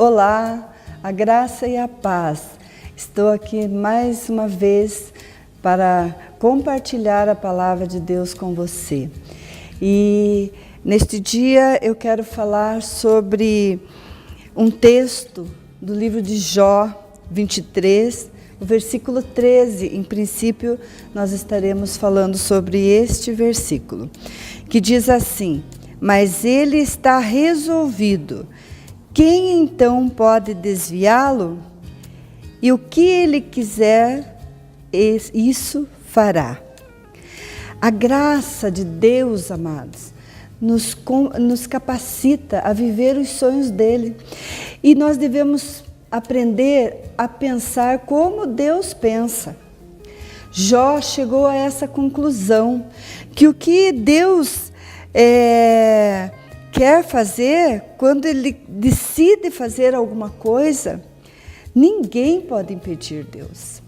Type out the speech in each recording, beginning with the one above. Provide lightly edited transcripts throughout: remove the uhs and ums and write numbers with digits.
Olá, a graça e a paz. Estou aqui mais uma vez para compartilhar a palavra de Deus com você. E neste dia eu quero falar sobre um texto do livro de Jó 23, o versículo 13. Em princípio, nós estaremos falando sobre este versículo, que diz assim: mas ele está resolvido. Quem então pode desviá-lo? E o que ele quiser, isso fará. A graça de Deus, amados, nos capacita a viver os sonhos dele. E nós devemos aprender a pensar como Deus pensa. Jó chegou a essa conclusão, que o que Deus quer fazer, quando ele decide fazer alguma coisa, ninguém pode impedir Deus.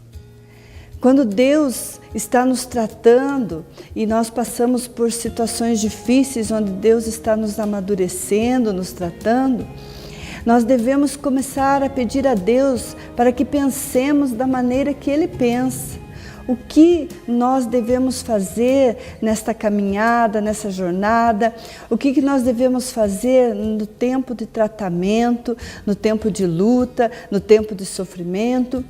Quando Deus está nos tratando e nós passamos por situações difíceis, onde Deus está nos amadurecendo, nos tratando, nós devemos começar a pedir a Deus para que pensemos da maneira que Ele pensa. O que nós devemos fazer nesta caminhada, nessa jornada, o que nós devemos fazer no tempo de tratamento, no tempo de luta, no tempo de sofrimento.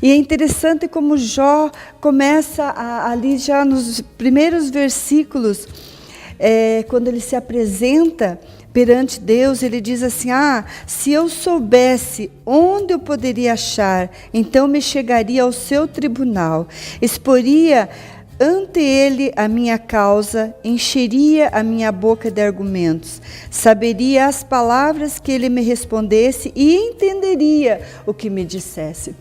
E é interessante como Jó começa ali já nos primeiros versículos, quando ele se apresenta perante Deus, ele diz assim: se eu soubesse onde eu poderia achar, então me chegaria ao seu tribunal, exporia ante ele a minha causa, encheria a minha boca de argumentos, saberia as palavras que ele me respondesse e entenderia o que me dissesse.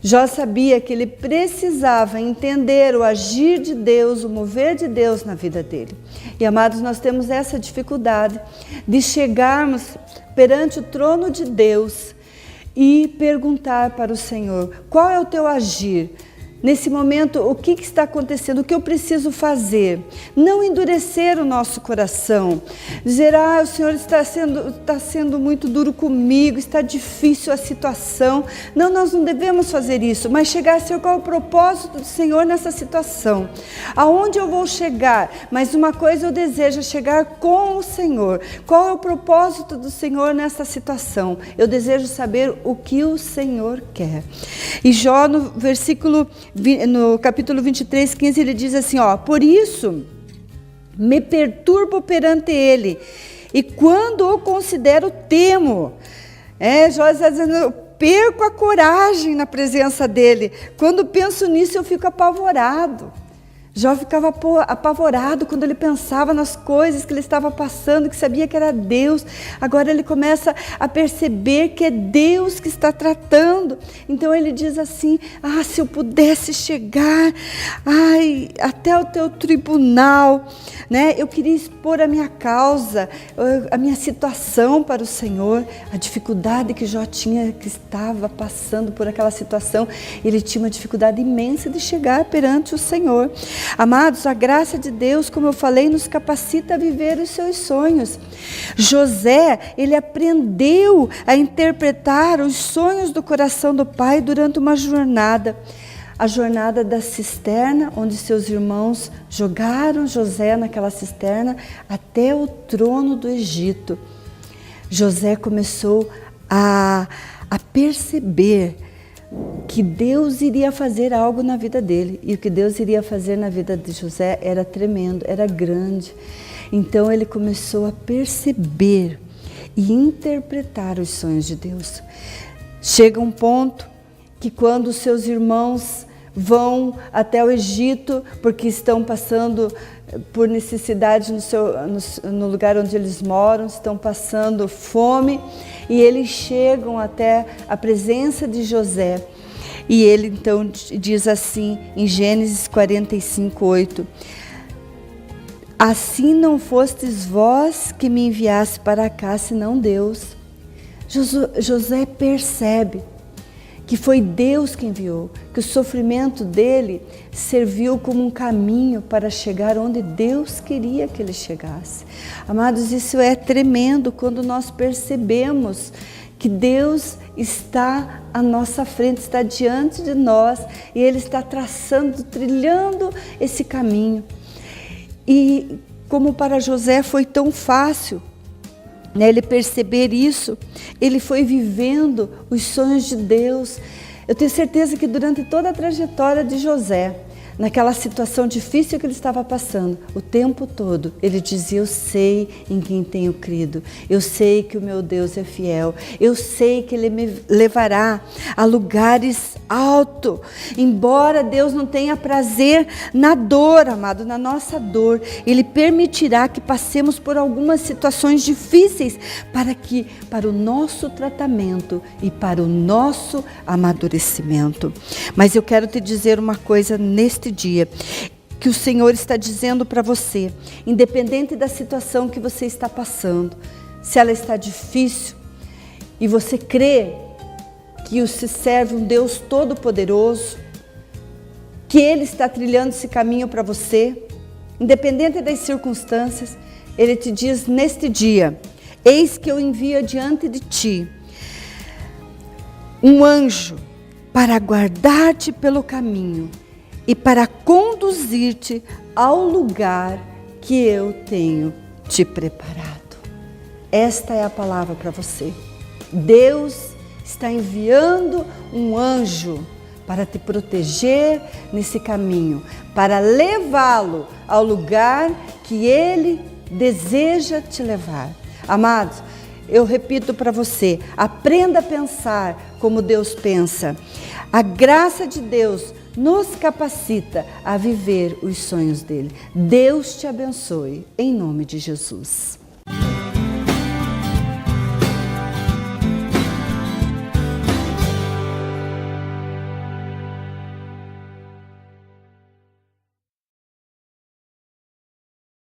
Jó sabia que ele precisava entender o agir de Deus, o mover de Deus na vida dele. E, amados, nós temos essa dificuldade de chegarmos perante o trono de Deus e perguntar para o Senhor: qual é o teu agir? Nesse momento, o que está acontecendo? O que eu preciso fazer? Não endurecer o nosso coração. Dizer: o Senhor está sendo muito duro comigo, está difícil a situação. Não, nós não devemos fazer isso. Mas chegar, Senhor, qual é o propósito do Senhor nessa situação? Aonde eu vou chegar? Mas uma coisa eu desejo, chegar com o Senhor. Qual é o propósito do Senhor nessa situação? Eu desejo saber o que o Senhor quer. E Jó, no capítulo 23, 15, ele diz assim: por isso me perturbo perante ele, e quando o considero, temo. Jó está dizendo: eu perco a coragem na presença dele. Quando penso nisso, eu fico apavorado. Jó ficava apavorado quando ele pensava nas coisas que ele estava passando, que sabia que era Deus. Agora ele começa a perceber que é Deus que está tratando. Então ele diz assim: se eu pudesse chegar até o teu tribunal, né? Eu queria expor a minha causa, a minha situação para o Senhor. A dificuldade que Jó tinha, que estava passando por aquela situação, ele tinha uma dificuldade imensa de chegar perante o Senhor. Amados, a graça de Deus, como eu falei, nos capacita a viver os seus sonhos. José, ele aprendeu a interpretar os sonhos do coração do pai durante uma jornada. A jornada da cisterna, onde seus irmãos jogaram José naquela cisterna até o trono do Egito. José começou a perceber que Deus iria fazer algo na vida dele. E o que Deus iria fazer na vida de José era tremendo, era grande. Então ele começou a perceber e interpretar os sonhos de Deus. Chega um ponto que, quando os seus irmãos vão até o Egito, porque estão passando por necessidade no lugar onde eles moram, estão passando fome, e eles chegam até a presença de José. E ele então diz assim, em Gênesis 45, 8: assim não fostes vós que me enviaste para cá, senão Deus. José percebe que foi Deus que enviou, que o sofrimento dele serviu como um caminho para chegar onde Deus queria que ele chegasse. Amados, isso é tremendo quando nós percebemos que Deus está à nossa frente, está diante de nós e Ele está traçando, trilhando esse caminho. E como para José foi tão fácil, né, ele perceber isso, ele foi vivendo os sonhos de Deus. Eu tenho certeza que durante toda a trajetória de José, naquela situação difícil que ele estava passando, o tempo todo, ele dizia: eu sei em quem tenho crido, eu sei que o meu Deus é fiel, eu sei que Ele me levará a lugares altos. Embora Deus não tenha prazer na dor, amado, na nossa dor, Ele permitirá que passemos por algumas situações difíceis para o nosso tratamento e para o nosso amadurecimento. Mas eu quero te dizer uma coisa neste dia, que o Senhor está dizendo para você, independente da situação que você está passando, se ela está difícil e você crê que se serve um Deus todo-poderoso, que Ele está trilhando esse caminho para você, independente das circunstâncias, Ele te diz neste dia: eis que eu envio diante de ti um anjo para guardar-te pelo caminho e para conduzir-te ao lugar que eu tenho te preparado. Esta é a palavra para você. Deus está enviando um anjo para te proteger nesse caminho, para levá-lo ao lugar que Ele deseja te levar. Amados, eu repito para você, aprenda a pensar como Deus pensa. A graça de Deus nos capacita a viver os sonhos dele. Deus te abençoe, em nome de Jesus.